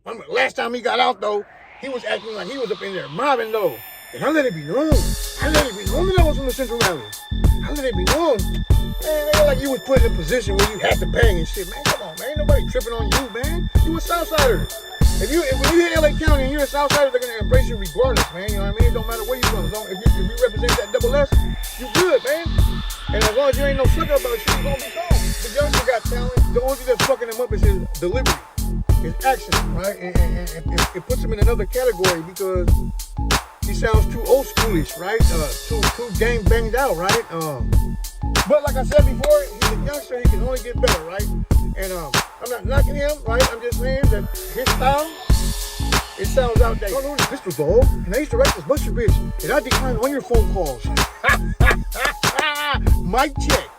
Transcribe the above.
Last time he got out though, he was acting like he was up in there mobbing though. And I let it be known. I let it be known that I was from the Central Valley. I let it be known. Man, they like you was put in a position where you had to bang and shit. Man, come on, man. Ain't nobody tripping on you, man. You a Southsider. When you in LA County and you're a Southsider, they're gonna embrace you regardless, man. You know what I mean? It don't matter where you from. If you represent that double S, you good, man. And as long as you ain't no sucker about shit, you gonna be calm. The youngster got talent. The only thing that's fucking him up is his delivery, his action, right? And it puts him in another category because he sounds too old schoolish, right? Too gang banged out, right? But like I said before, he's a youngster. He can only get better, right? And I'm not knocking him, right? I'm just saying that his style, it sounds outdated. I know this pistol, dog. And I used to write this Buster bitch, and I decline on your phone calls. Mic check.